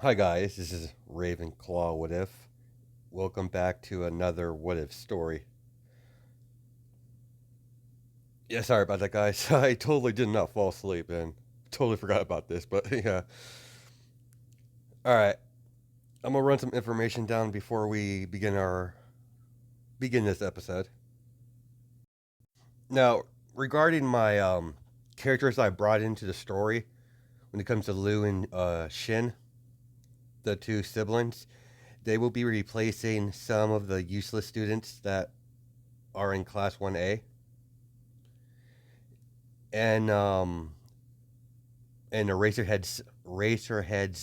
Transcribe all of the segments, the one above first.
Hi guys, this is Ravenclaw What If. Welcome back to another What If story. Yeah, sorry about that, guys. I totally did not fall asleep and totally forgot about this, but yeah. Alright, I'm gonna run some information down before we begin this episode. Now, regarding my characters I brought into the story when it comes to Lou and Shin, the two siblings, they will be replacing some of the useless students that are in class 1A. And Eraserhead's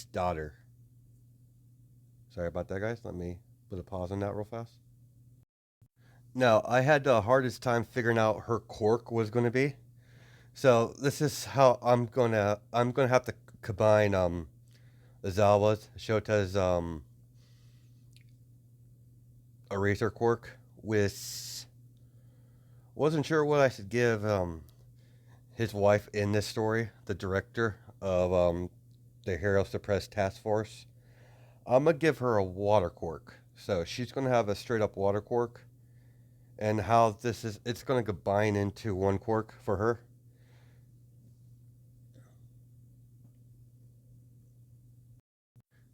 daughter. Sorry about that, guys. Let me put a pause on that real fast. Now, I had the hardest time figuring out her quirk was going to be. So this is how I'm gonna have to combine Azawa's Shota's eraser quirk with wasn't sure what I should give his wife in this story, the director of the Hero Suppressed Task Force. I'm gonna give her a water quirk. So she's gonna have a straight up water quirk, and how it's gonna combine into one quirk for her.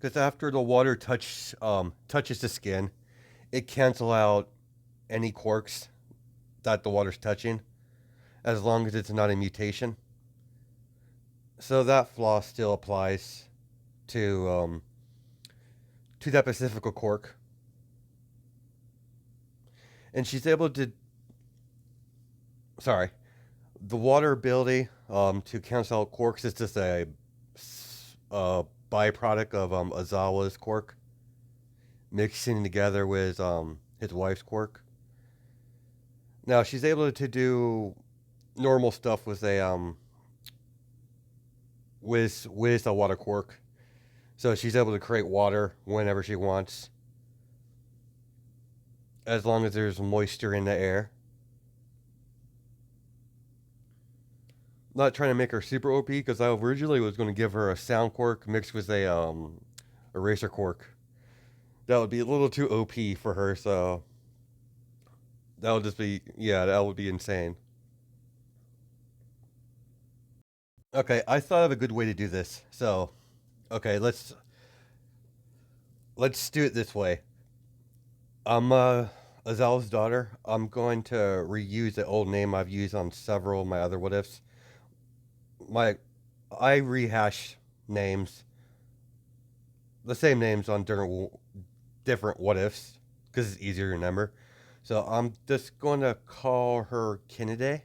Because after the water touches the skin, it cancel out any quirks that the water's touching, as long as it's not a mutation. So that flaw still applies to to that specific quirk, and she's able to. Sorry, the water ability to cancel out quirks is just a byproduct of Azawa's quirk mixing together with his wife's quirk. Now she's able to do normal stuff with a water quirk. So she's able to create water whenever she wants, as long as there's moisture in the air. Not trying to make her super OP because I originally was going to give her a sound quirk mixed with a eraser quirk. That would be a little too OP for her, so that would just be yeah, that would be insane. Okay, I thought of a good way to do this. So, okay, let's do it this way. I'm Azal's daughter. I'm going to reuse the old name I've used on several of my other what ifs. My I rehash names, the same names on different what ifs because it's easier to remember. So I'm just going to call her Kennedy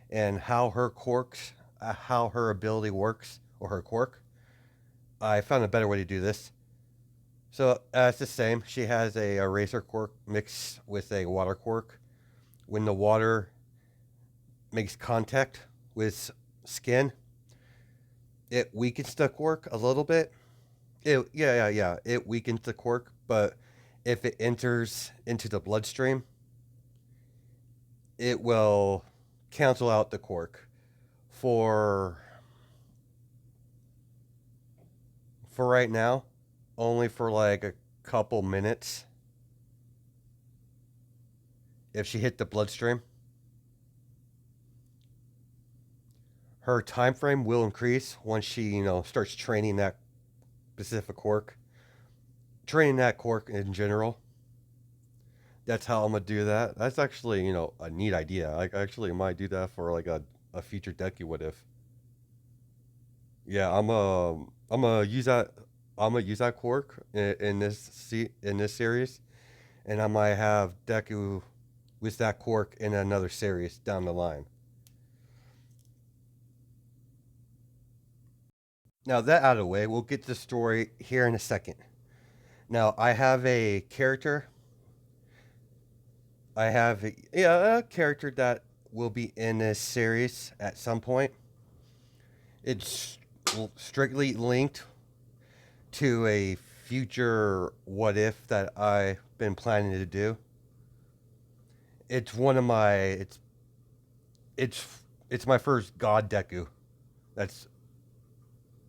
and how her ability works, or her quirk. I found a better way to do this. So it's the same. She has a eraser quirk mixed with a water quirk. When the water makes contact with skin, it weakens the quirk a little bit. Yeah. It weakens the quirk, but if it enters into the bloodstream, it will cancel out the quirk for right now, only for like a couple minutes. If she hit the bloodstream, her time frame will increase once she starts training that specific quirk, training that quirk in general. That's how I'm gonna do that. That's actually a neat idea. I actually might do that for like a future decky what if. Yeah, I'm gonna use that. I'm gonna use that quirk in this series, and I might have Deku with that quirk in another series down the line. Now that out of the way, we'll get to the story here in a second. Now I have a character. I have a character that will be in this series at some point. It's strictly linked to a future what if that I've been planning to do. It's one of my it's it's my first god Deku. That's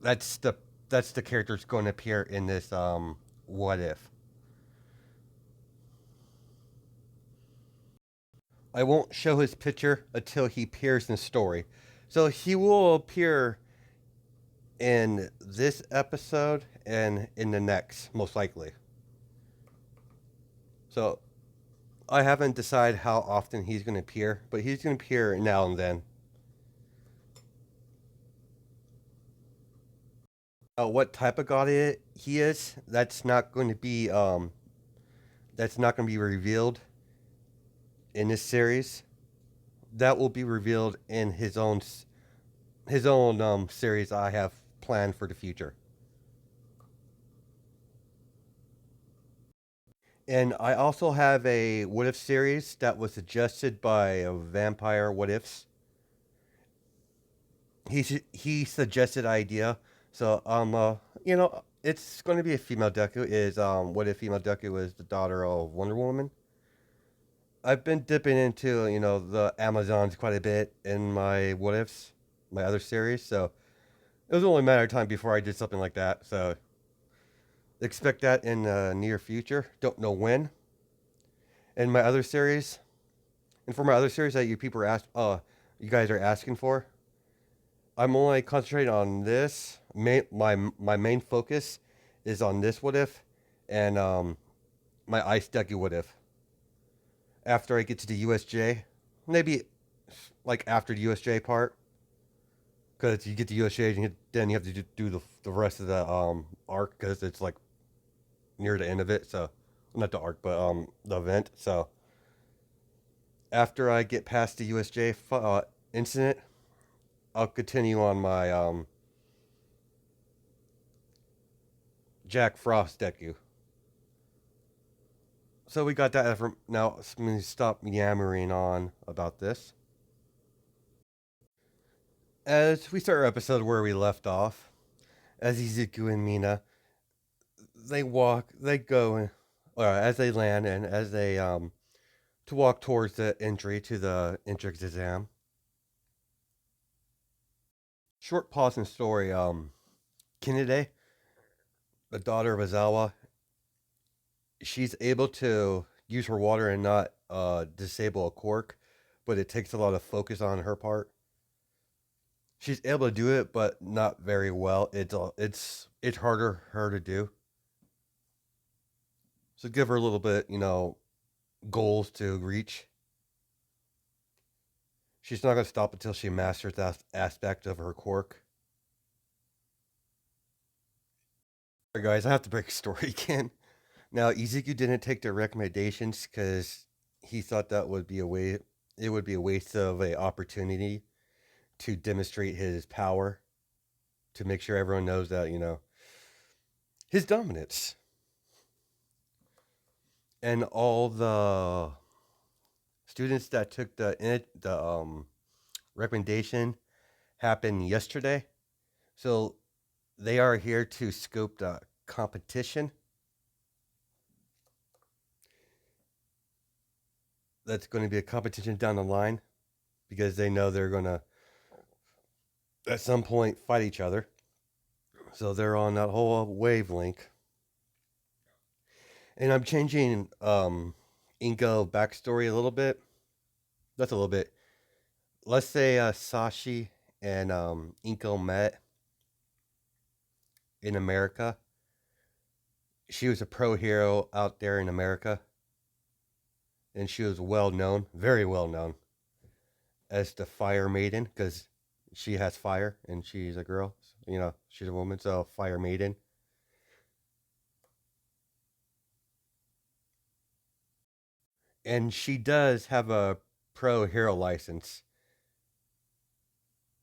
that's the that's the character that's going to appear in this what if. I won't show his picture until he appears in the story. So he will appear in this episode and in the next, most likely. So I haven't decided how often he's going to appear, but he's going to appear now and then. What type of god he is, that's not going to be revealed in this series. That will be revealed in his own series I have planned for the future. And I also have a what if series that was suggested by Vampire What Ifs. He suggested idea, so it's going to be a female Deku. Is what if female Deku is the daughter of Wonder Woman? I've been dipping into the Amazons quite a bit in my what ifs, my other series. So it was only a matter of time before I did something like that. So expect that in the near future. Don't know when. And my other series, and for my other series that you guys are asking for, I'm only concentrating on this. My main focus is on this what if, and my Ice Deku what if. After I get to the USJ, maybe like after the USJ part, because you get the USJ and then you have to do the rest of the arc because it's like near the end of it. So not the arc, but the event. So after I get past the USJ incident, I'll continue on my Jack Frost Deku. So we got that from now. Let me stop yammering on about this. As we start our episode where we left off, as Izuku and Mina, they go, or as they land and as they to walk towards the entry to the entrance exam. Short pause in story. Kinide, the daughter of Azawa, she's able to use her water and not disable a quirk, but it takes a lot of focus on her part. She's able to do it, but not very well. It's harder her to do. So give her a little bit, goals to reach. She's not gonna stop until she masters that aspect of her quirk. Alright, guys, I have to break a story again. Now, Izuku didn't take the recommendations because he thought that would be a way. It would be a waste of a opportunity to demonstrate his power, to make sure everyone knows that his dominance. And all the students that took the recommendation happened yesterday, so they are here to scope the competition. That's going to be a competition down the line because they know they're going to at some point fight each other. So they're on that whole wavelength. And I'm changing Inko backstory a little bit. That's a little bit. Let's say Sashi and Inko met in America. She was a pro hero out there in America. And she was well known, very well known, as the Fire Maiden because she has fire and she's a girl. She's a woman, so Fire Maiden. And she does have a pro hero license.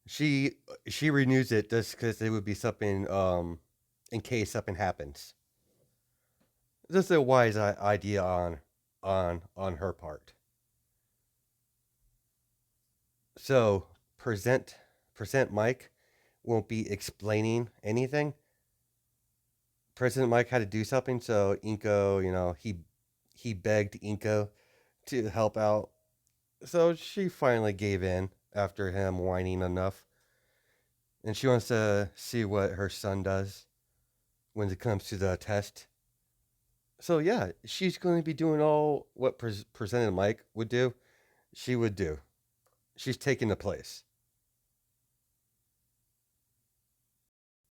She renews it just because it would be something in case something happens. Just a wise idea on her part. So present Mike won't be explaining anything. President Mike had to do something, so Inko, he begged Inko to help out. So she finally gave in after him whining enough. And she wants to see what her son does. when it comes to the test. So yeah, she's going to be doing all what President Mike would do. She would do. She's taking the place.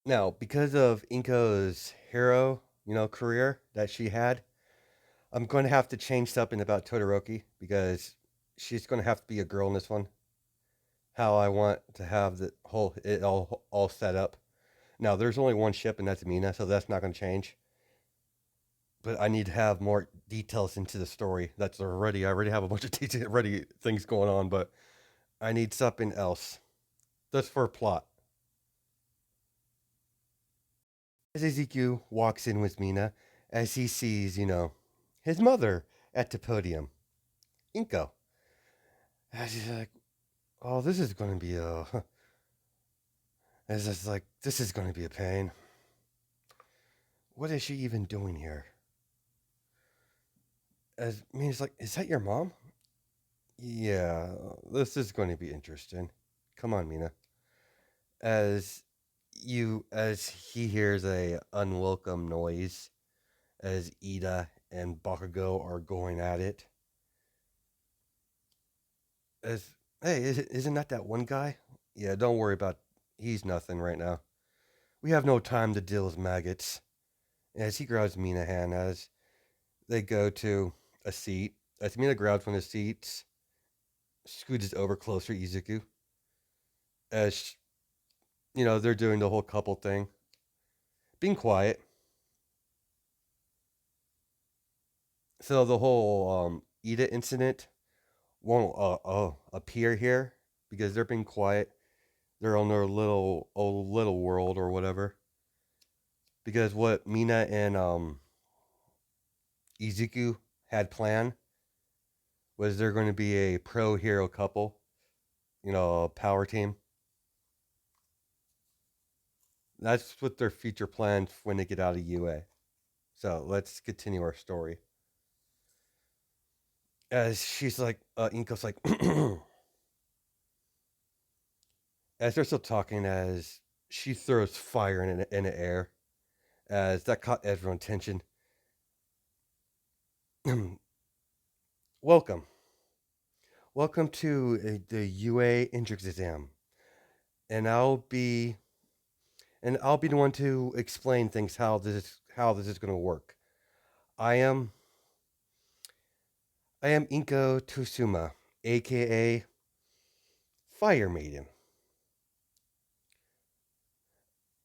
Now, because of Inko's hero, career that she had, I'm going to have to change something about Todoroki because she's going to have to be a girl in this one. How I want to have the whole it all set up. Now, there's only one ship, and that's Mina, so that's not going to change. But I need to have more details into the story. I already have a bunch of already things going on, but I need something else. Just for plot. As Ezekiel walks in with Mina, as he sees, his mother at the podium, Inko. As he's like, oh, this is going to be a. As it's like, this is going to be a pain. What is she even doing here? As Mina's like, is that your mom? Yeah, this is going to be interesting. Come on, Mina. As as he hears a unwelcome noise, as Ida and Bakugo are going at it. As hey, isn't that one guy? Yeah, don't worry about. He's nothing right now. We have no time to deal with maggots. As he grabs Mina's hand, as they go to a seat, as Mina grabs one of the seats, scoots over closer to Izuku. As they're doing the whole couple thing, being quiet. So the whole Ida incident won't appear here because they're being quiet. They're on their little world or whatever. Because what Mina and Izuku had planned was they're going to be a pro hero couple, a power team. That's what their future plans when they get out of UA. So let's continue our story. As she's like, Inko's like, as they're still talking, as she throws fire in the air, as that caught everyone's attention. Welcome. Welcome to the UA entrance exam. And I'll be the one to explain things how this is going to work. I am Inko Tosuma, aka Fire Maiden.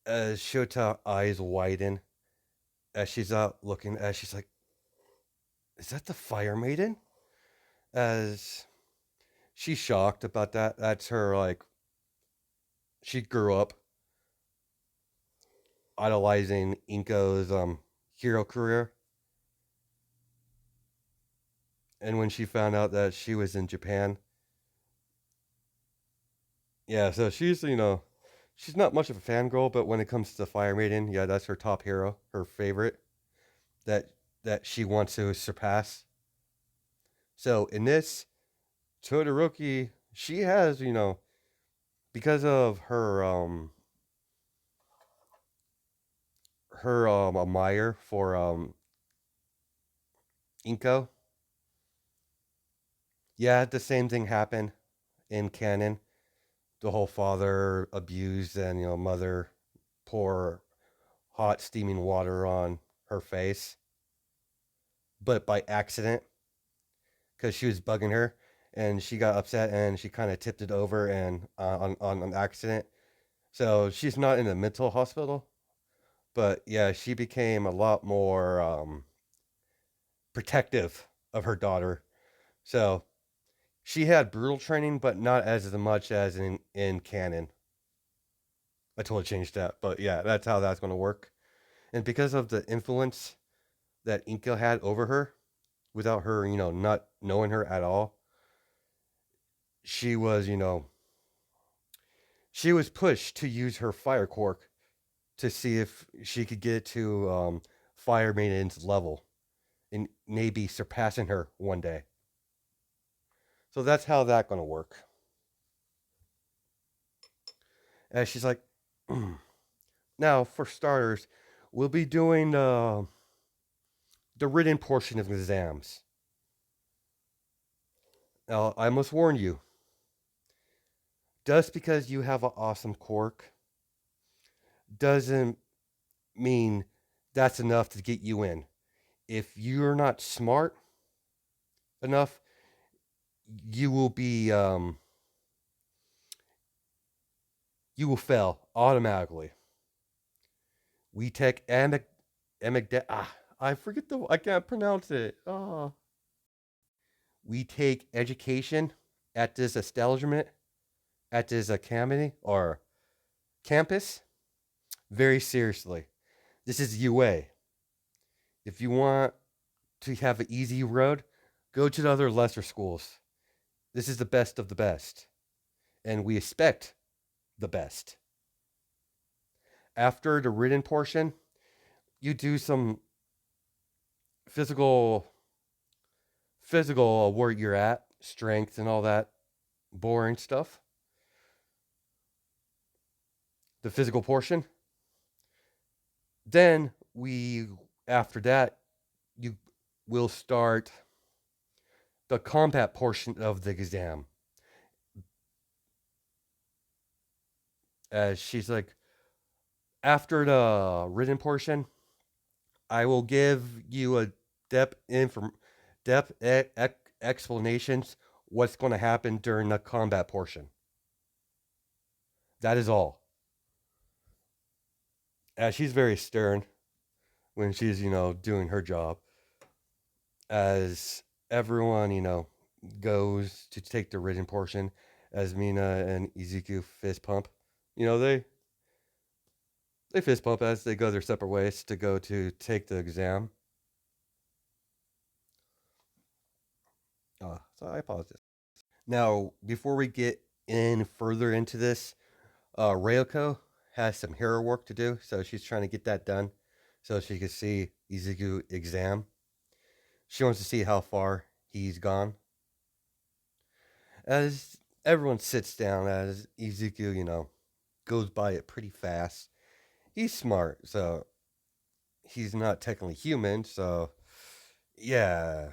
As Shota eyes widen as she's out looking, as she's like, "Is that the Fire Maiden?" As she's shocked about that. That's her like. She grew up idolizing Inko's hero career, and when she found out that she was in Japan, yeah, so she's not much of a fangirl, but when it comes to Fire Maiden, yeah, that's her top hero, her favorite that she wants to surpass. So in this, Todoroki, she has, because of her admire for Inko. Yeah, the same thing happened in canon. The whole father abused and mother pour hot steaming water on her face, but by accident because she was bugging her and she got upset and she kind of tipped it over and on an accident. So she's not in a mental hospital, but yeah, she became a lot more protective of her daughter. So she had brutal training, but not as much as in canon. I totally changed that, but yeah, that's how that's going to work. And because of the influence that Inka had over her, without her, not knowing her at all, she was, she was pushed to use her fire quirk to see if she could get to Fire Maiden's level and maybe surpassing her one day. So that's how that's going to work. And she's like, now, for starters, We'll be doing the written portion of exams. Now, I must warn you, just because you have an awesome quirk doesn't mean that's enough to get you in. If you're not smart enough, you will be you will fail automatically. We take I forget I can't pronounce it. We take education at this establishment, at this academy or campus very seriously. This is UA. If you want to have an easy road, go to the other lesser schools. This is the best of the best, and we expect the best. After the written portion, you do some physical where you're at, strength and all that boring stuff. The physical portion. Then we after that you will start the combat portion of the exam. As she's like, after the written portion, I will give you a depth explanations what's going to happen during the combat portion. That is all. As she's very stern when she's doing her job. As everyone goes to take the written portion, as Mina and Izuku fist pump, they fist bump as they go their separate ways to go to take the exam. So I apologize. Now, before we get in further into this, Ryoko has some hero work to do, so she's trying to get that done so she can see Izuku exam. She wants to see how far he's gone. As everyone sits down, as Izuku, goes by it pretty fast. He's smart, so he's not technically human, so yeah,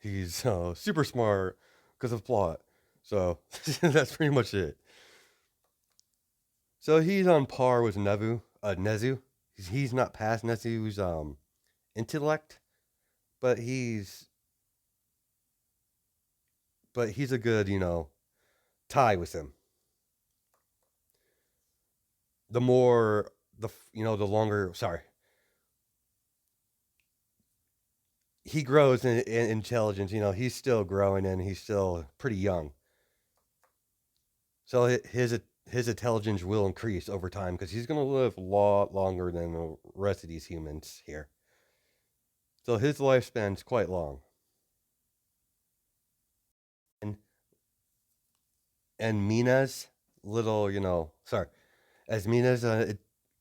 he's super smart because of plot. So that's pretty much it. So he's on par with Nezu. He's not past Nezu's intellect, but he's a good tie with him. The more the longer. Sorry, he grows in intelligence. He's still growing and he's still pretty young. So his intelligence will increase over time because he's going to live a lot longer than the rest of these humans here. So his lifespan's quite long. And Mina's little, as Mina's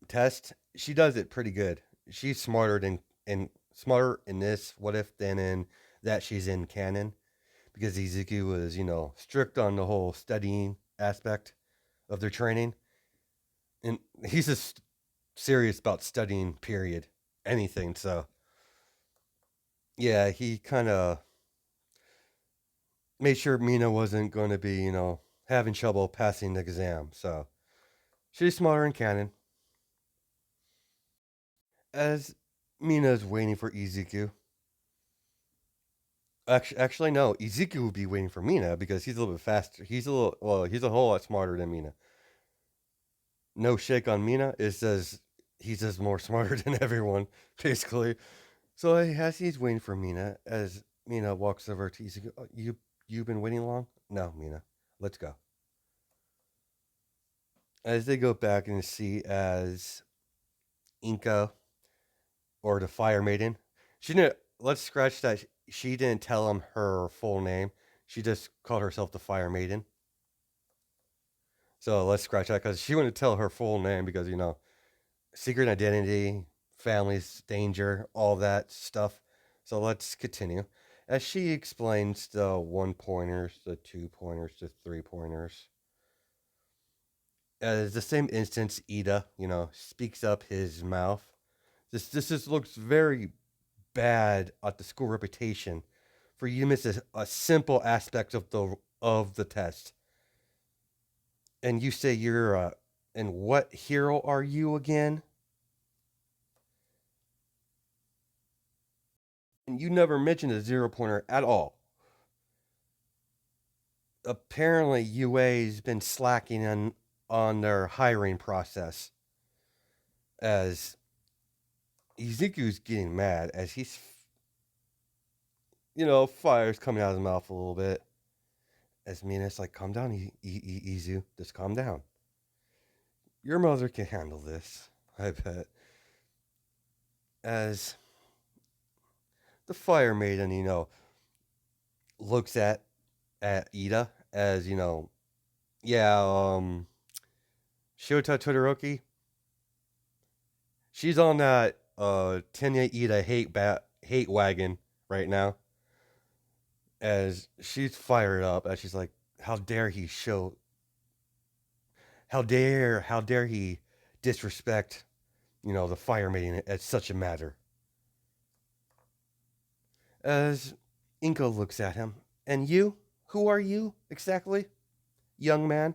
test, she does it pretty good. She's smarter in this what if than in that she's in canon because Izuku was, strict on the whole studying aspect of their training. And he's just serious about studying, period. Anything. So, yeah, he kind of made sure Mina wasn't going to be, having trouble passing the exam. So, she's smarter in canon. As Mina's waiting for Izuku. Actually, no. Izuku would be waiting for Mina because he's a little bit faster. He's a whole lot smarter than Mina. No shake on Mina. It says he's just more smarter than everyone, basically. So as he's waiting for Mina, as Mina walks over to Izuku, oh, you've been waiting long? No, Mina. Let's go. As they go back and see as Inka or the Fire Maiden, she didn't. Let's scratch that. She didn't tell him her full name. She just called herself the Fire Maiden. So let's scratch that because she wouldn't tell her full name because secret identity, family's danger, all that stuff. So let's continue. As she explains the 1 pointers, the 2 pointers, the 3 pointers. As the same instance, Ida, speaks up his mouth This just looks very bad at the school reputation for you to miss a simple aspect of the test. And you say you're and what hero are you again? And you never mentioned a zero pointer at all. Apparently, UA's been slacking on their hiring process as Izuku's getting mad as he's, fire's coming out of his mouth a little bit. As Mina's like, calm down, Izu, just calm down. Your mother can handle this, I bet. As the fire maiden, looks at Ida as, yeah, Shota Todoroki, she's on that Tenya Ida hate wagon right now. As she's fired up, as she's like, how dare he disrespect, the fire maiden at such a matter. As Inko looks at him, and you? Who are you exactly, young man?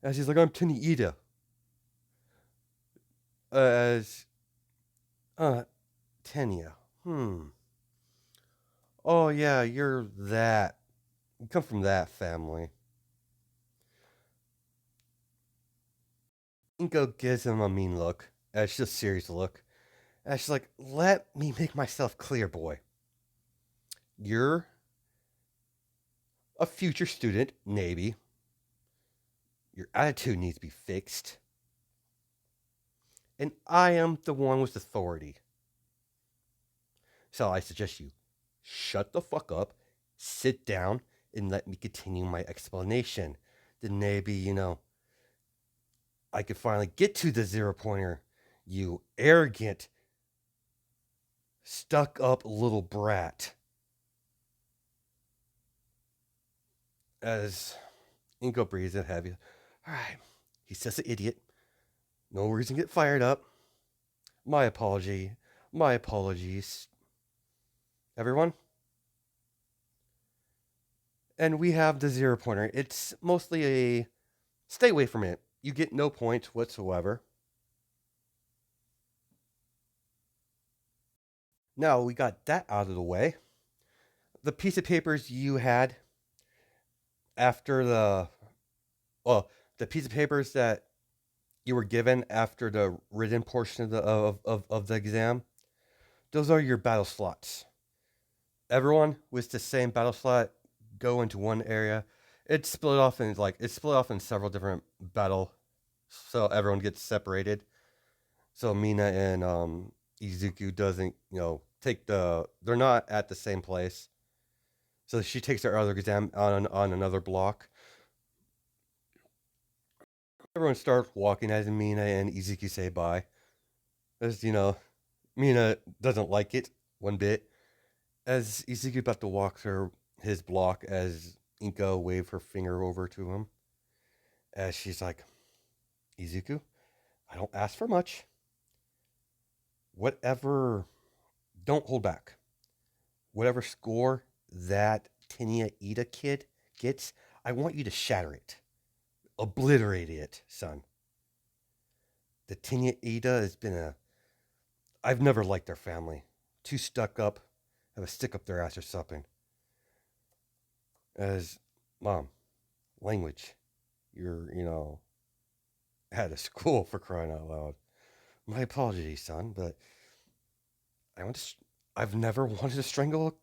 As he's like, I'm Tenya Ida. As Tenya. Oh yeah, you're that. You come from that family. Inko gives him a mean look. It's just a serious look. And she's like, let me make myself clear, boy. You're a future student, maybe. Your attitude needs to be fixed. And I am the one with authority. So I suggest you shut the fuck up, sit down, and let me continue my explanation. Then maybe, I could finally get to the zero pointer. You arrogant, stuck up little brat. As Inko breathes in heavy. Alright. He's just an idiot. No reason to get fired up. My apology. My apologies. Everyone? And we have the zero pointer. It's mostly a stay away from it. You get no points whatsoever. Now we got that out of the way. The piece of papers you had after the piece of papers that you were given after the written portion of the exam, those are your battle slots. Everyone with the same battle slot go into one area. It's split off in several different battle, so everyone gets separated. So Mina and Izuku doesn't take they're not at the same place. So she takes her other exam on another block. Everyone starts walking as Mina and Izuku say bye. As Mina doesn't like it one bit. As Izuku about to walk through his block, as Inko waved her finger over to him, as she's like, Izuku, I don't ask for much. Whatever, don't hold back. Whatever score that Tenya Ida kid gets, I want you to shatter it. Obliterate it, son. The Tenya Ida has been I've never liked their family. Too stuck up, have a stick up their ass or something. As, Mom, language. You're, at a school for crying out loud. My apologies, son, but I've never wanted to strangle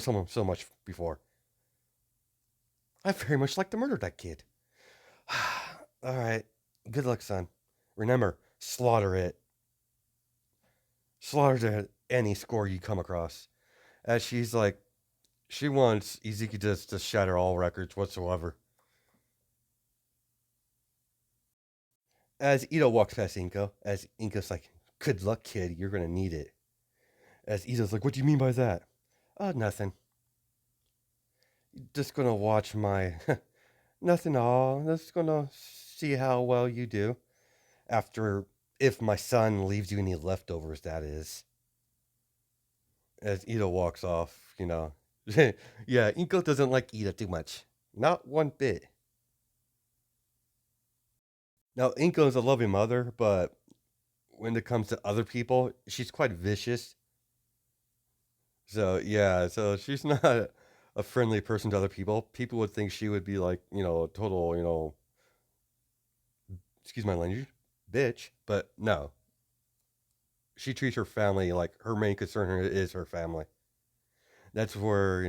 someone so much before. I very much like to murder that kid. All right, good luck, son. Remember, slaughter it. Slaughter any score you come across. As she's like, she wants Izuku to shatter all records whatsoever. As Ito walks past Inko, as Inko's like, good luck, kid, you're gonna need it. As Ito's like, what do you mean by that? Nothing. Just gonna watch my. Nothing all. Just gonna see how well you do after If my son leaves you any leftovers, that is. As Ida walks off, you know. Yeah, Inko doesn't like Ida too much. Not one bit. Now, Inko is a loving mother, but when it comes to other people, she's quite vicious. So, yeah, so she's not a friendly person to other people. People would think she would be like, a total, excuse my language, bitch. But no, she treats her family like her main concern is her family. That's where,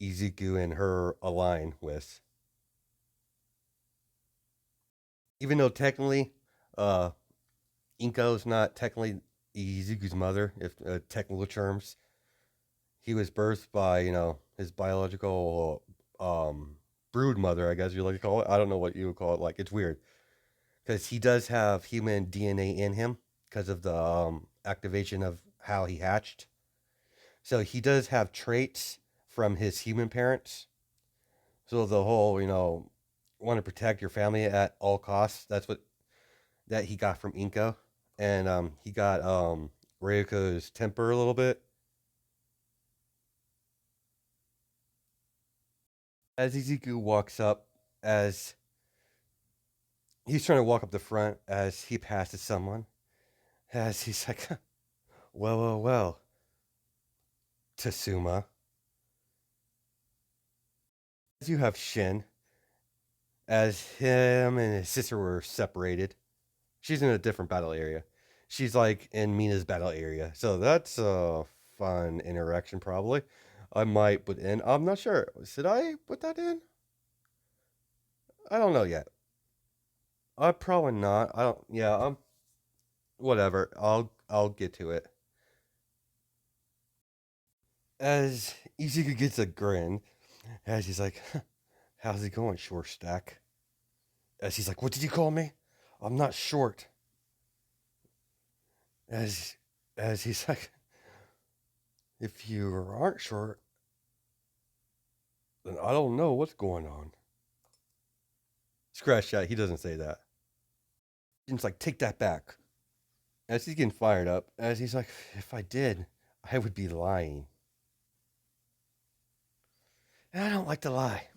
Izuku and her align with. Even though technically, uh, Inko's not technically Izuku's mother, if technical terms. He was birthed by, his biological brood mother, I guess you like to call it. I don't know what you would call it. Like, it's weird. Because he does have human DNA in him because of the activation of how he hatched. So he does have traits from his human parents. So the whole, want to protect your family at all costs. That's what that he got from Inko, and he got Ryuko's temper a little bit. As Izuku walks up, as he's trying to walk up the front, as he passes someone, as he's like, well, well, well, Tasuma. As you have Shin, as him and his sister were separated. She's in a different battle area. She's like in Mina's battle area. So that's a fun interaction, probably. I might put in. I'm not sure. Should I put that in? I don't know yet. I probably not. I don't. Yeah. Whatever. I'll get to it. As Izuku gets a grin, as he's like, "How's it going, short stack?" As he's like, "What did you call me? I'm not short." As as he's like, "If you aren't short, then I don't know what's going on." Scratch that. He doesn't say that. He's like, "Take that back." As he's getting fired up, as he's like, "If I did, I would be lying." And I don't like to lie.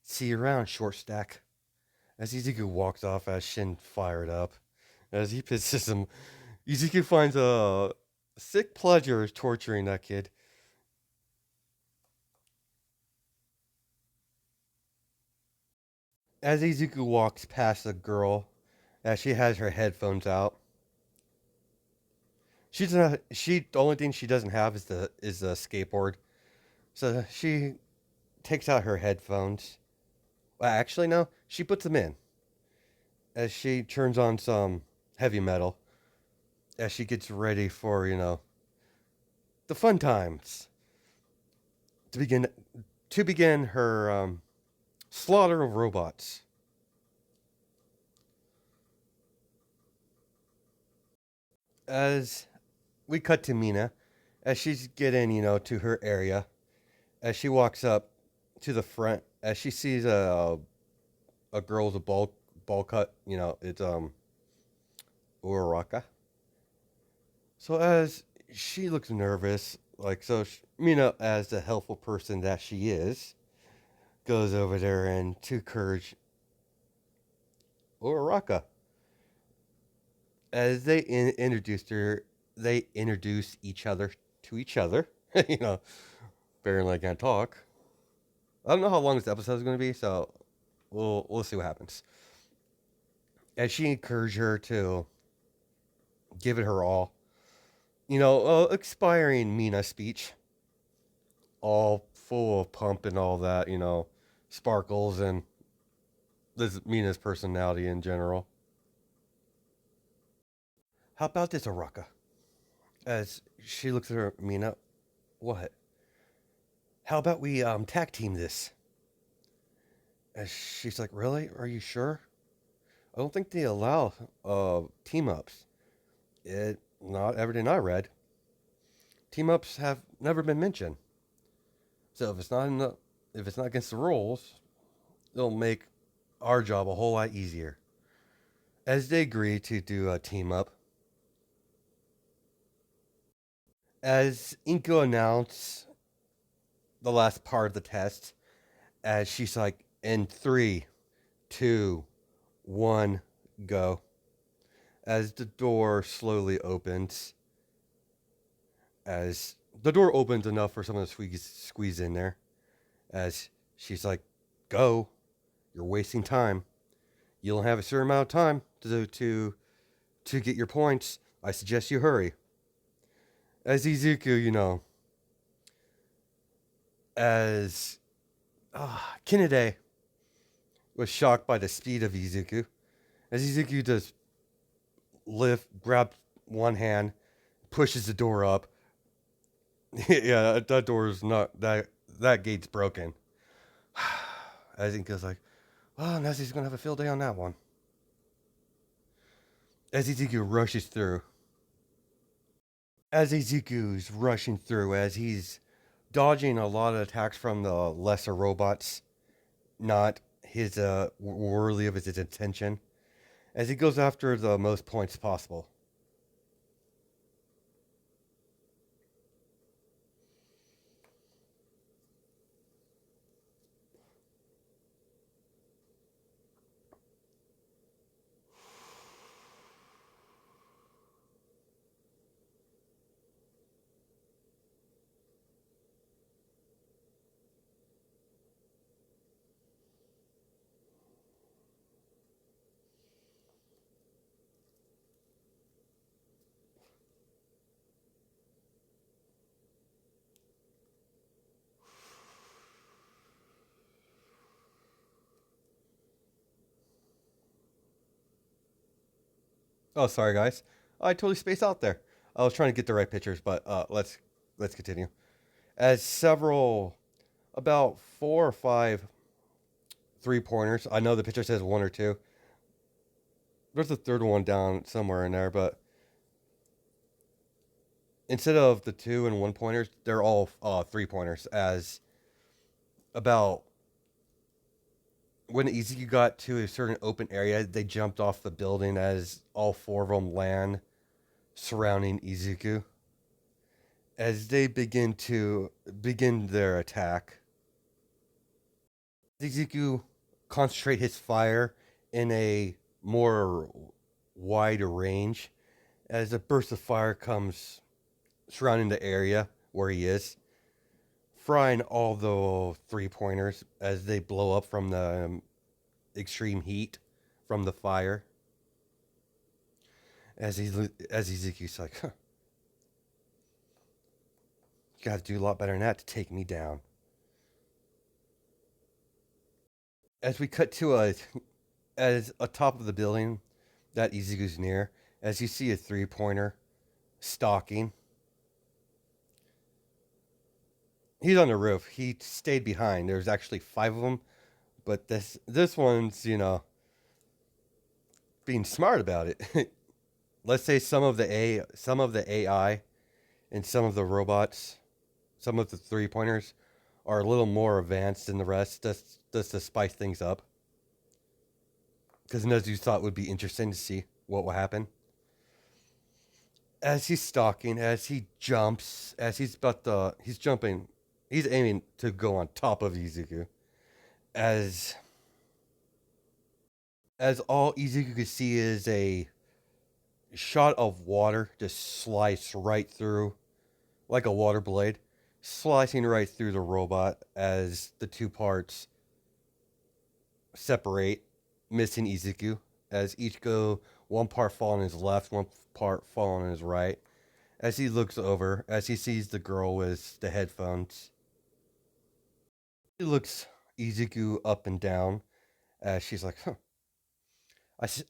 See you around, short stack. As Izuku walks off, as Shin fired up, as he pisses him, Izuku finds a sick pleasure torturing that kid. As Izuku walks past the girl, as she has her headphones out, she's not. She the only thing she doesn't have is the skateboard. So she takes out her headphones. Well, actually, no. She puts them in as she turns on some heavy metal as she gets ready for the fun times to begin her slaughter of robots. As we cut to Mina, as she's getting to her area, as she walks up to the front, as she sees a girl with a ball cut, it's Uraraka. So as she looks nervous, like Mina, as the helpful person that she is, goes over there and to encourage Uraraka. As introduced her, they introduce each other to each other. you know, barely I can't talk. I don't know how long this episode is going to be, so we'll see what happens. As she encouraged her to give it her all, expiring Mina speech, all full of pump and all that, sparkles and this Mina's personality in general. How about this, Araka? As she looks at her, Mina, what? How about we tag team this? As she's like, really? Are you sure? I don't think they allow team ups. It not everything I read. Team ups have never been mentioned. So if it's not against the rules, it'll make our job a whole lot easier. As they agree to do a team up, as Inko announced the last part of the test, as she's like, in three, two, one, go. As the door slowly opens, as the door opens enough for someone to squeeze in there, as she's like, go, you're wasting time. You don't have a certain amount of time to get your points. I suggest you hurry. As Izuku, as Kinode was shocked by the speed of Izuku. As Izuku just grabs one hand, pushes the door up. Yeah, that door is not that gate's broken. As Izuku's like, oh, Nessie's gonna have a field day on that one. As Izuku rushes through. As Izuku's rushing through, as he's dodging a lot of attacks from the lesser robots, not his worthy of his attention, as he goes after the most points possible. Oh, sorry guys, I totally spaced out there. I was trying to get the right pictures, but let's continue. As several, about 4 or 5 3 pointers. I know the picture says one or two. There's a third one down somewhere in there, but instead of the 2 and 1 pointers, they're all 3 pointers. As about when Izuku got to a certain open area, they jumped off the building as all 4 of them land surrounding Izuku. As they begin their attack, Izuku concentrate his fire in a more wide range as a burst of fire comes surrounding the area where he is, frying all the 3 pointers as they blow up from the extreme heat from the fire. As Ezekiel's like, huh, you got to do a lot better than that to take me down. As we cut to as a top of the building that Izuku's near, as you see a 3 pointer stalking. He's on the roof. He stayed behind. There's actually 5 of them, but this one's being smart about it. Let's say some of the AI, and some of the robots, some of the 3 pointers are a little more advanced than the rest. Just to spice things up, because Nezu thought it would be interesting to see what will happen. As he's stalking, as he jumps, as he's jumping, he's aiming to go on top of Izuku. As all Izuku can see is a shot of water just slice right through, like a water blade, slicing right through the robot as the 2 parts separate, missing Izuku. As each go, 1 part fall on his left, 1 part fall on his right. As he looks over, as he sees the girl with the headphones, he looks Izuku up and down. As she's like, "Huh,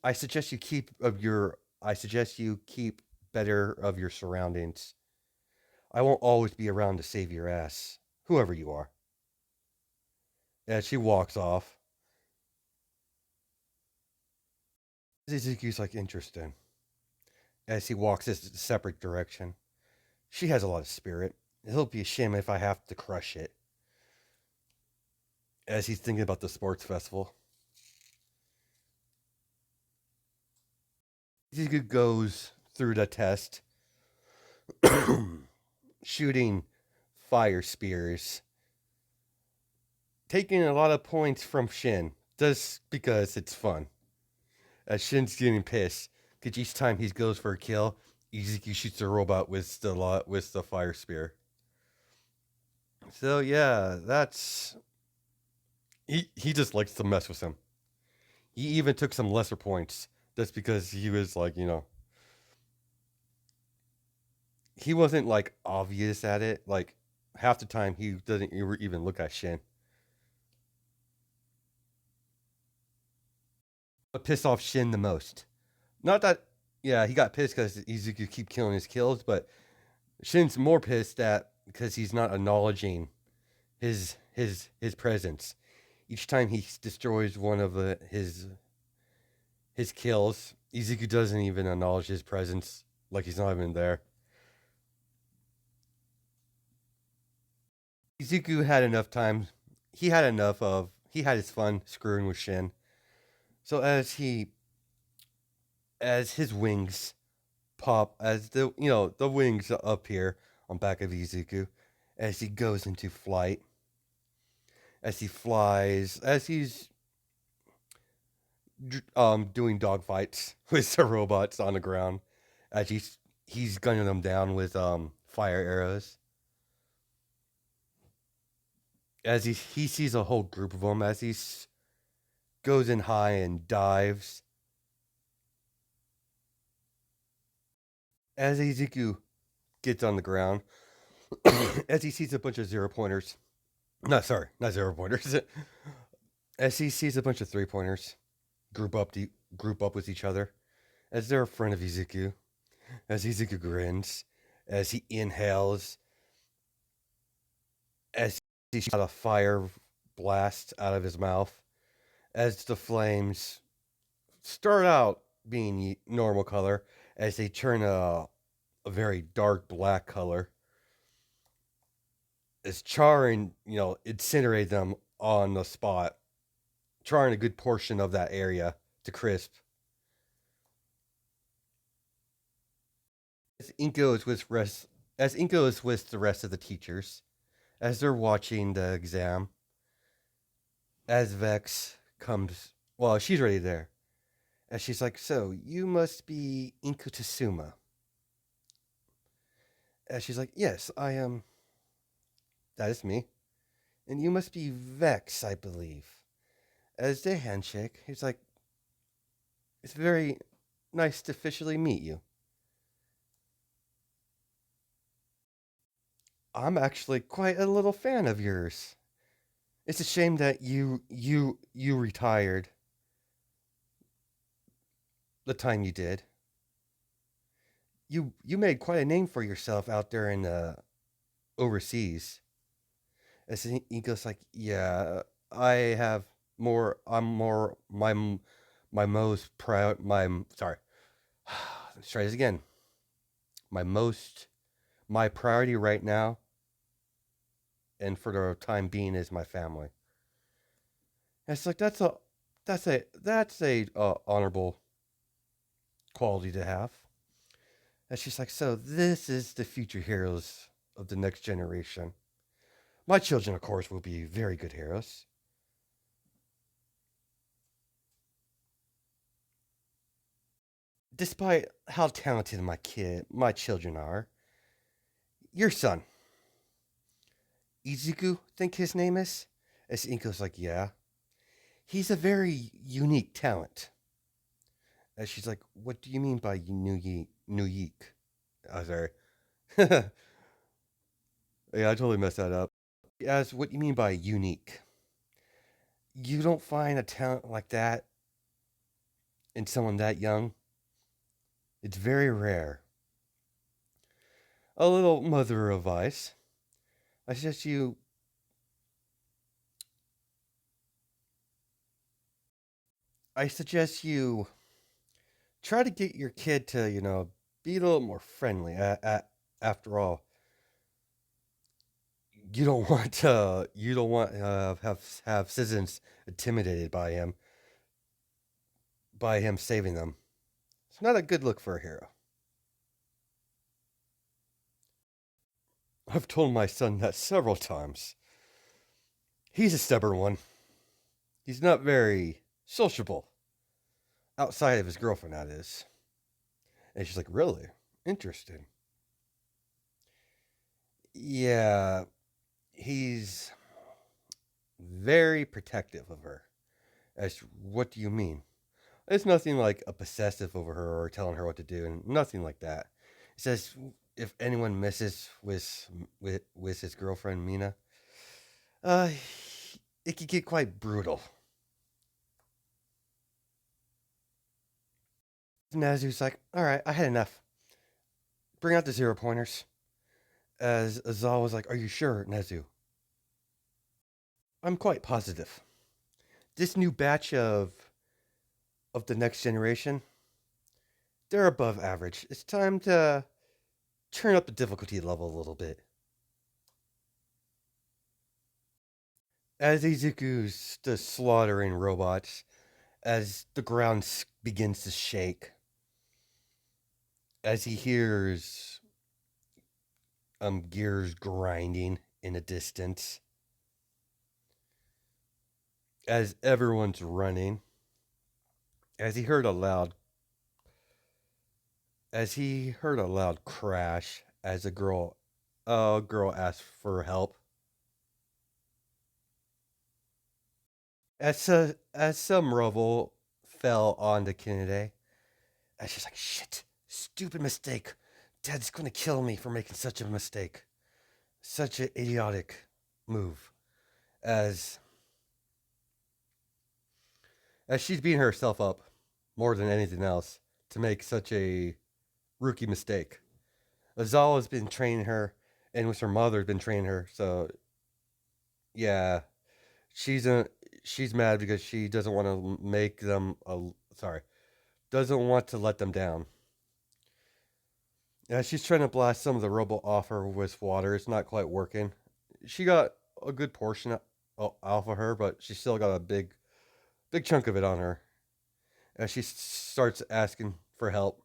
I suggest you keep of your. I suggest you keep better of your surroundings. I won't always be around to save your ass, whoever you are." As she walks off, Izuku's like, interesting. As he walks a separate direction, she has a lot of spirit. It'll be a shame if I have to crush it. As he's thinking about the sports festival, Izuku goes through the test, shooting fire spears, taking a lot of points from Shin just because it's fun. As Shin's getting pissed, because each time he goes for a kill, Izuku shoots the robot with the fire spear. So yeah, that's he just likes to mess with him. He even took some lesser points just because he was like, he wasn't like obvious at it. Like half the time he doesn't even look at Shin. What pissed off Shin the most? Not that, yeah, he got pissed because Izuku keep killing his kills, but Shin's more pissed at because he's not acknowledging his presence. Each time he destroys one of his kills, Izuku doesn't even acknowledge his presence, like he's not even there. Izuku had enough time. He had his fun screwing with Shin. So as his wings pop, as the wings up here on back of Izuku, as he goes into flight, as he flies, as he's doing dogfights with the robots on the ground, as he's gunning them down with fire arrows. As he sees a whole group of them, as goes in high and dives, as Izuku gets on the ground, as he sees a bunch of zero pointers. No, sorry, not zero pointers. As he sees a bunch of 3 pointers group up with each other, as they're in front of Izuku, as Izuku grins, as he inhales, as he shot a fire blast out of his mouth, as the flames start out being normal color, as they turn a very dark black color, as charring, incinerate them on the spot, charring a good portion of that area to crisp. As Inko is with rest, as Inko is with the rest of the teachers, as they're watching the exam, as Vex comes, well, she's already there, as she's like, "So you must be Inko Tasuma." As she's like, "Yes, I am. That is me, and you must be Vex, I believe." As they handshake, he's like, "It's very nice to officially meet you. I'm actually quite a little fan of yours. It's a shame that you retired the time you did. You made quite a name for yourself out there in overseas." As he goes like, "Yeah, I have more. I'm more my most proud. Sorry. Let's try this again. My most my priority right now, and for the time being, is my family." And it's like that's a honorable quality to have. And she's like, "So this is the future heroes of the next generation. My children, of course, will be very good heroes." Despite how talented my children are, your son, Izuku, think his name is? As Inko's like, "Yeah. He's a very unique talent." And she's like, "What do you mean by unique?" Oh, sorry. Yeah, I totally messed that up. As what you mean by unique? You don't find a talent like that in someone that young. It's very rare. A little mother advice. I suggest you I suggest you try to get your kid to, be a little more friendly. After all, you don't want have citizens intimidated by him saving them. It's not a good look for a hero. I've told my son that several times. He's a stubborn one. He's not very sociable. Outside of his girlfriend, that is. And she's like, really? Interesting. Yeah, he's very protective of her. As what do you mean? It's nothing like a possessive over her or telling her what to do, and nothing like that. It says if anyone messes with his girlfriend Mina, uh, it could get quite brutal. Nazu's like, all right, I had enough. Bring out the 0 pointers. As Azal was like, are you sure, Nazu? I'm quite positive. This new batch of the next generation, they're above average. It's time to turn up the difficulty level a little bit. As Izuku's the slaughtering robots, as the ground begins to shake, as he hears gears grinding in the distance, as everyone's running, as he heard a loud crash as a girl asked for help. As some rubble fell onto Kennedy, and she's like, shit, stupid mistake. Dad's gonna kill me for making such a mistake. Such an idiotic move. As she's beating herself up more than anything else to make such a rookie mistake. Azal has been training her, and with her mother has been training her. So yeah, she's a she's mad because she doesn't want to make them. Sorry, doesn't want to let them down. Yeah, she's trying to blast some of the rubble off her with water. It's not quite working. She got a good portion off of her, but she still got a big chunk of it on her. As she starts asking for help.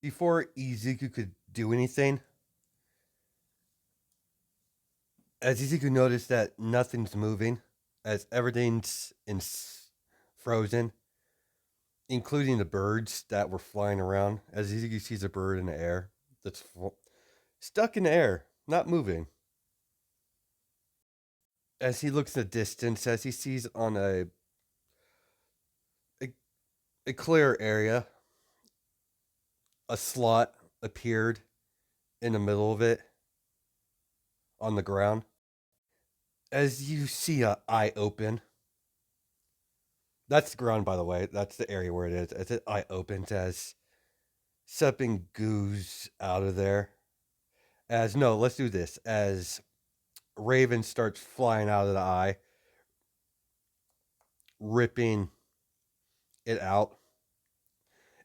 Before Izuku could do anything, as Izuku noticed that nothing's moving, as everything's frozen, including the birds that were flying around, as Izuku sees a bird in the air that's stuck in the air, not moving. As he looks in the distance, as he sees on a, a clear area, a slot appeared in the middle of it on the ground. As you see a eye open, that's the ground, by the way. That's the area where it is. As its eye opens, as something goos out of there. As no, let's do this. As Raven starts flying out of the eye, ripping it out.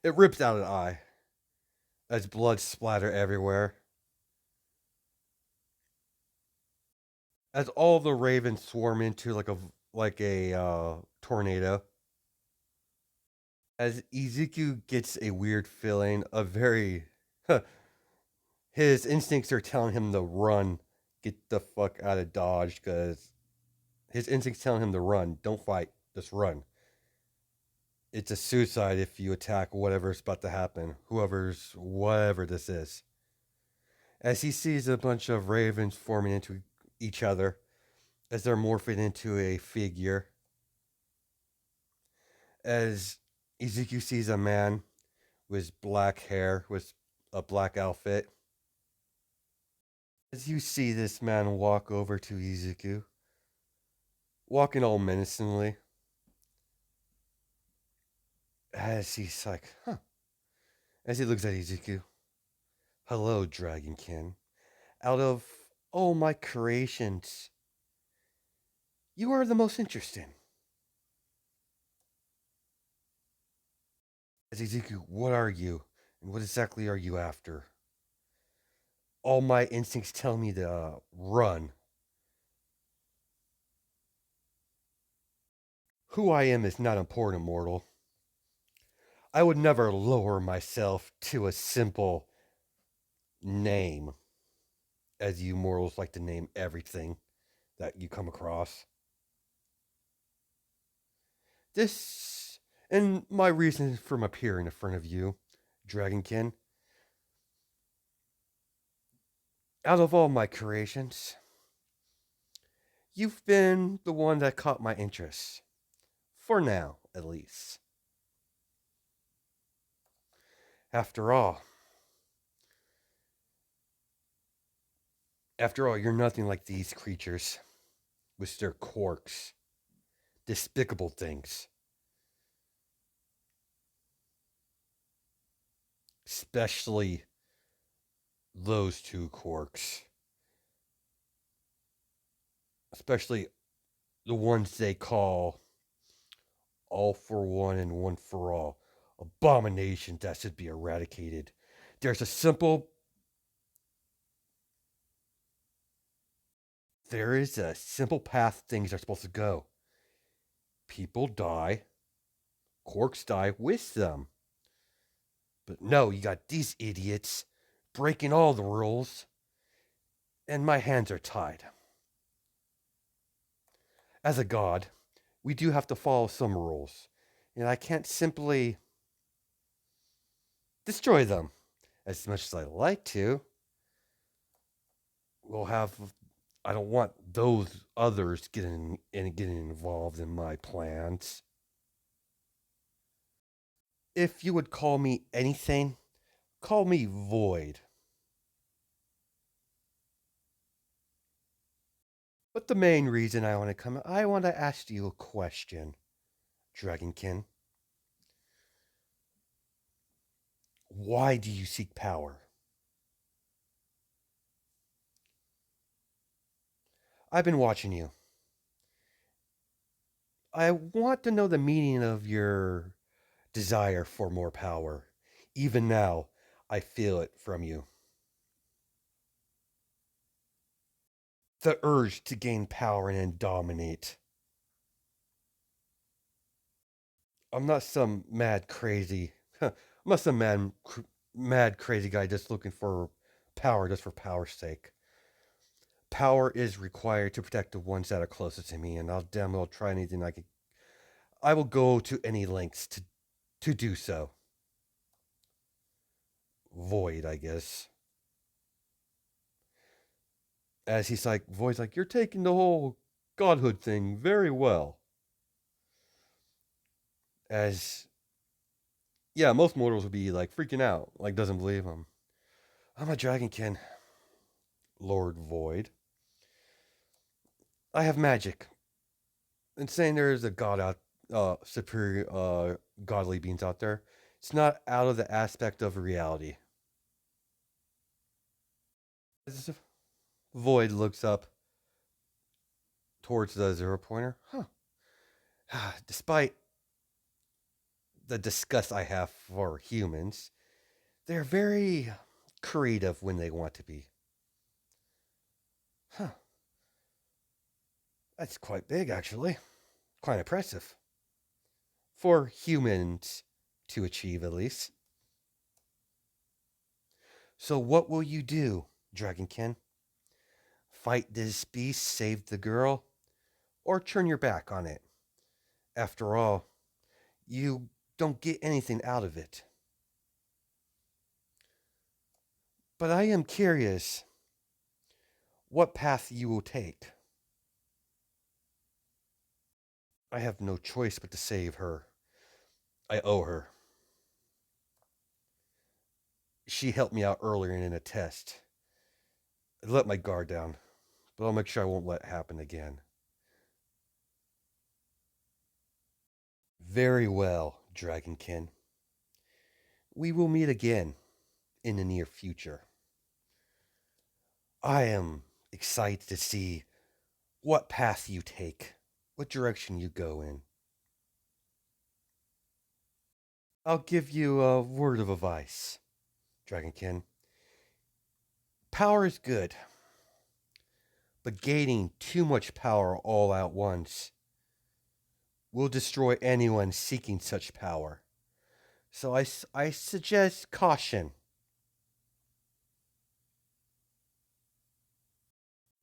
It rips out of the eye as blood splatter everywhere. As all the ravens swarm into like a tornado. As Izuku gets a weird feeling, a very his instincts are telling him to run, get the fuck out of Dodge, because his instincts telling him to run, don't fight, just run. It's a suicide if you attack whatever's about to happen, whatever this is. As he sees a bunch of ravens forming into each other, as they're morphing into a figure, as Ezekiel sees a man with black hair, with a black outfit. As you see this man walk over to Izuku, walking all menacingly, as he's like, huh. As he looks at Izuku, hello, dragonkin. Out of all my creations, you are the most interesting. As Izuku, what are you? And what exactly are you after? All my instincts tell me to run. Who I am is not important, mortal. I would never lower myself to a simple name, as you mortals like to name everything that you come across. This, and my reason for appearing in front of you, Dragonkin, out of all my creations, you've been the one that caught my interest. For now, at least. After all, you're nothing like these creatures with their quirks. Despicable things. Especially those two quirks. Especially the ones they call all for one and one for all. Abominations that should be eradicated. There's a simple. There is a simple path things are supposed to go. People die, quirks die with them. But no, you got these idiots breaking all the rules, and my hands are tied. As a god, we do have to follow some rules, and I can't simply destroy them as much as I like to. We'll have. I don't want those others getting involved in my plans. If you would call me anything, call me Void. But the main reason I want to ask you a question, Dragonkin. Why do you seek power? I've been watching you. I want to know the meaning of your desire for more power. Even now, I feel it from you. The urge to gain power and then dominate. I'm not some mad crazy. I'm not some mad crazy guy just looking for power just for power's sake. Power is required to protect the ones that are closest to me, and I'll damn well try anything I can. I will go to any lengths to do so. Void, I guess. As he's like, Void's like, you're taking the whole godhood thing very well. As, yeah, most mortals would be like freaking out, like doesn't believe him. I'm a dragonkin, Lord Void. I have magic. And saying there is a god out, superior, godly beings out there, it's not out of the aspect of reality. As Void looks up towards the zero pointer. Huh. Despite the disgust I have for humans, they're very creative when they want to be. Huh. That's quite big, actually. Quite impressive. For humans to achieve, at least. So, what will you do, Dragonkin? Fight this beast, save the girl, or turn your back on it? After all, you don't get anything out of it. But I am curious what path you will take. I have no choice but to save her. I owe her. She helped me out earlier in a test. I let my guard down, but I'll make sure I won't let it happen again. Very well, Dragonkin. We will meet again in the near future. I am excited to see what path you take, what direction you go in. I'll give you a word of advice, Dragonkin. Power is good, but gaining too much power all at once will destroy anyone seeking such power. So I suggest caution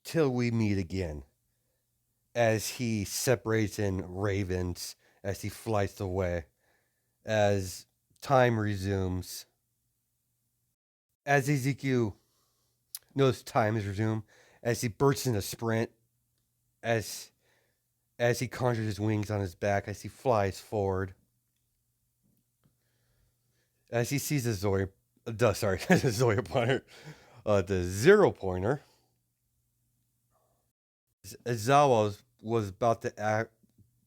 till we meet again. As he separates in ravens, as he flies away, as time resumes, as Ezekiel knows time is resumed, as he bursts in a sprint, as as he conjures his wings on his back, as he flies forward, as he sees the the Zoya pointer, the 0 pointer. Azawa was about to act,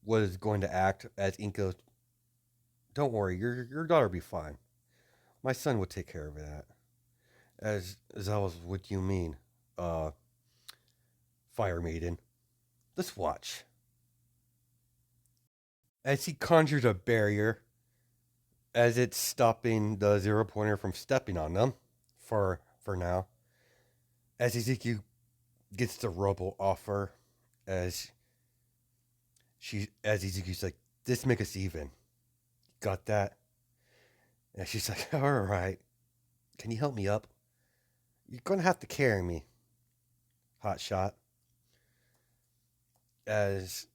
was going to act as Inko. Don't worry, your daughter will be fine. My son will take care of that. As Azawa's, what do you mean? Uh, Fire Maiden. Let's watch. As he conjures a barrier, as it's stopping the 0 pointer from stepping on them, for now. As Ezekiel gets the robo offer, as as Ezekiel's like, "This make us even." Got that? And she's like, "All right, can you help me up? You're gonna have to carry me." Hot shot. As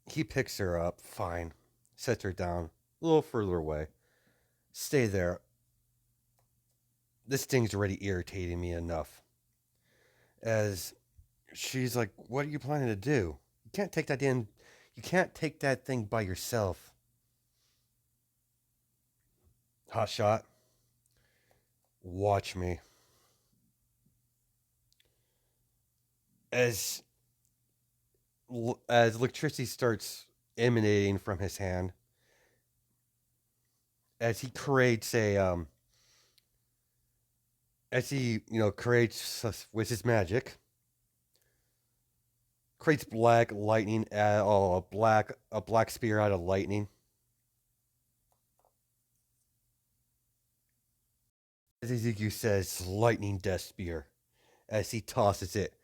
he picks her up, fine, sets her down a little further away. Stay there. This thing's already irritating me enough. As she's like, "What are you planning to do? You can't take that in. You can't take that thing by yourself." Hot shot. Watch me. As as electricity starts emanating from his hand, as he creates a as he creates with his magic, creates black lightning, a black spear out of lightning. As Ezekiel says, lightning death spear, as he tosses it.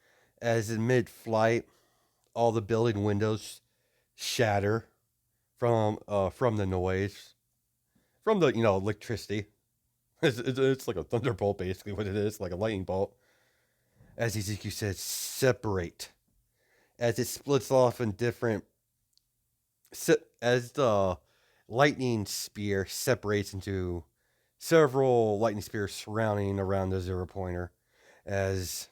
As in mid flight, all the building windows shatter from the noise, from the electricity. It's like a thunderbolt, basically what it is, like a lightning bolt. As Ezekiel says, separate. As it splits off in different, as the lightning spear separates into several lightning spears surrounding around the 0 pointer, as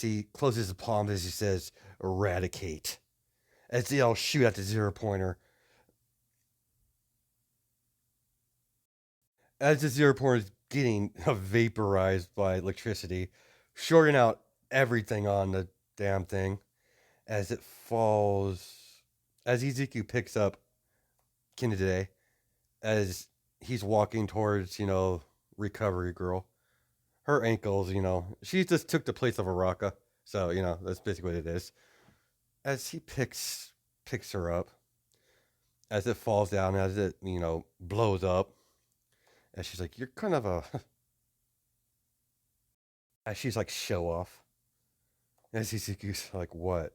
he closes his palm as he says, eradicate. As they all shoot at the 0 pointer. As the 0 pointer is getting vaporized by electricity, shorting out everything on the damn thing as it falls. As Ezekiel picks up Kennedy, as he's walking towards, recovery girl, her ankles, she just took the place of a raka. So, that's basically what it is. As he picks her up, as it falls down, as it, blows up, and she's like, "You're kind of a," as she's like, "show off." As he's like, "What?"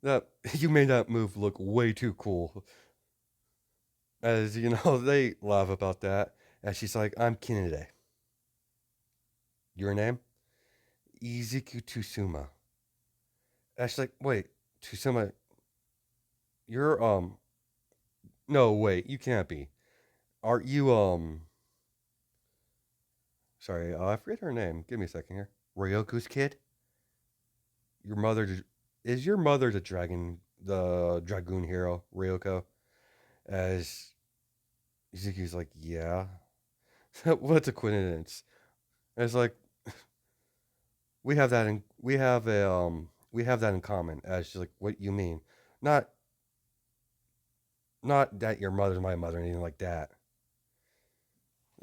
That you made that move look way too cool. As they laugh about that. As she's like, "I'm Kennedy. Your name?" Izuku Tsuma. And she's like, "Wait, Tsuma, you're no, wait, you can't be. Are you sorry, I forget her name. Give me a second here. Ryoku's kid? Your mother is your mother the dragoon hero, Ryoko?" As Izuku's like, "Yeah." What's a coincidence? And it's like, we have that in common. As she's like, "What you mean?" Not not that your mother's my mother or anything like that.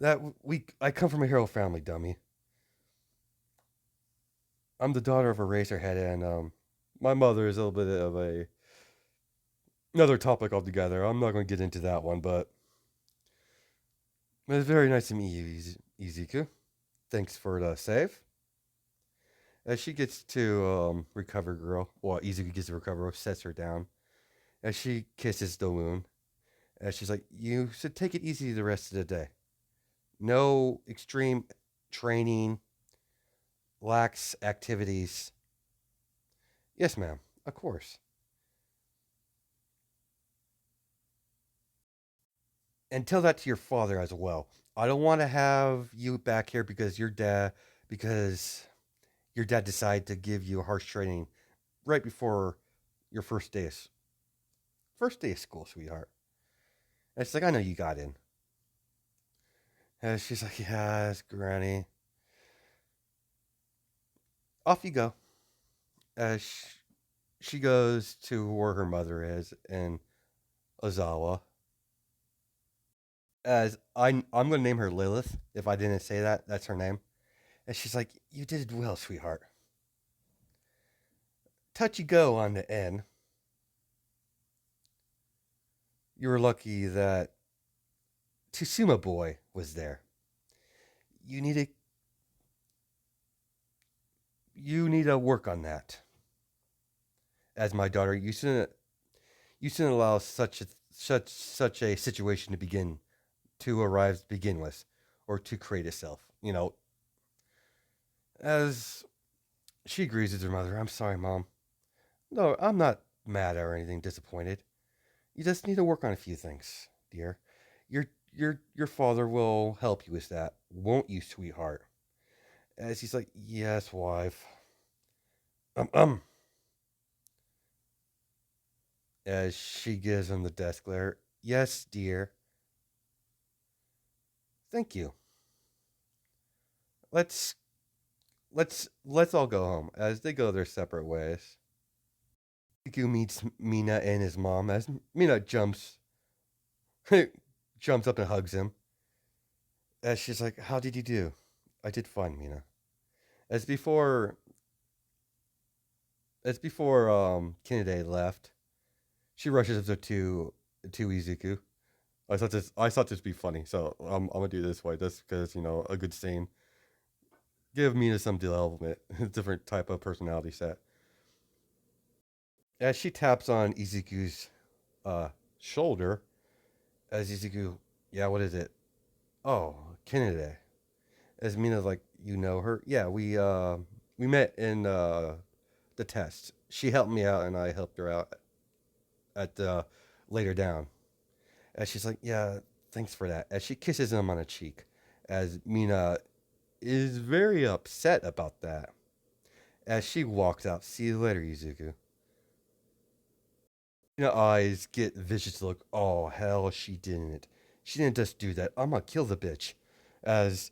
I come from a hero family, dummy. I'm the daughter of a racerhead, and my mother is a little bit of a another topic altogether. I'm not going to get into that one, but it's very nice to meet you, Izuku. Thanks for the save. As she gets to recover girl, well, Izuku gets to recover girl, sets her down. As she kisses the wound, as she's like, "You should take it easy the rest of the day. No extreme training, lax activities." Yes, ma'am. Of course. And tell that to your father as well. I don't want to have you back here because your dad decided to give you harsh training right before your first day of school, sweetheart. And she's like, I know you got in. And she's like, yes, Granny. Off you go. As she goes to where her mother is in Ozawa. As I'm going to name her Lilith. If I didn't say that, that's her name. And she's like, you did well, sweetheart. Touchy go on the end. You were lucky that Tsushima Boy was there. You need to work on that. As my daughter, you shouldn't allow such a situation to arrive to begin with, or to create itself. As she agrees with her mother. I'm sorry, Mom. No, I'm not mad or anything disappointed. You just need to work on a few things, dear. Your father will help you with that, won't you, sweetheart? As he's like, yes, wife. Um um. As she gives him the death glare. Yes, dear. Thank you. Let's let's all go home. As they go their separate ways. Riku meets Mina and his mom as Mina jumps up and hugs him. As she's like, "How did you do?" "I did fine, Mina." As before Kennedy left, she rushes up to Izuku. I thought this would be funny, so I'm gonna do this way just because a good scene. Give Mina some development, different type of personality set. As she taps on Izuku's uh, shoulder, as Izuku, yeah, what is it? Oh, Kennedy. As Mina's like, you know her? Yeah, we met in the test. She helped me out, and I helped her out at later down. As she's like, yeah, thanks for that. As she kisses him on the cheek, as Mina is very upset about that. As she walks out, see you later, Izuku. Mina eyes get vicious look. Oh hell, she didn't. She didn't just do that. I'm gonna kill the bitch. As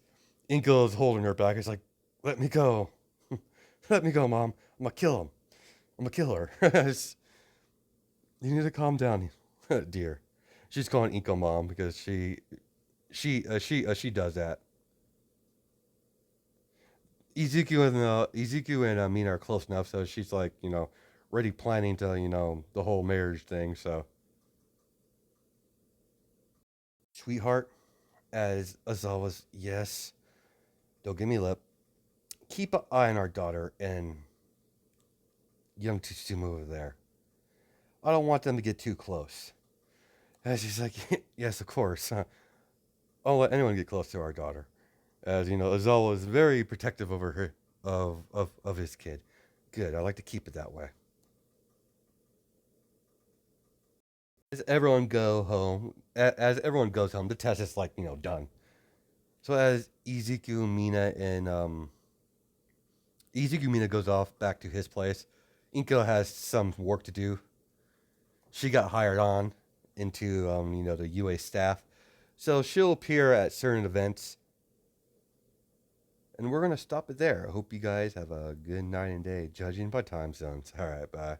Inko is holding her back, it's like, let me go. Let me go, Mom. I'm gonna kill him. I'm gonna kill her. You need to calm down, dear. She's calling Inko Mom because she does that. Ezekiel and Mina are close enough, so she's like, already planning to, the whole marriage thing. So, sweetheart, as Azawa's, yes, don't give me lip. Keep an eye on our daughter and young Tsutsuma over there. I don't want them to get too close. And she's like, yes, of course. I'll let anyone get close to our daughter. As Azawa is very protective over her of his kid. Good. I like to keep it that way. As everyone goes home, the test is like done. So as Ezekiel Mina goes off back to his place, Inko has some work to do. She got hired on into the UA staff, so she'll appear at certain events, and we're gonna stop it there. I hope you guys have a good night and day, judging by time zones. All right, bye.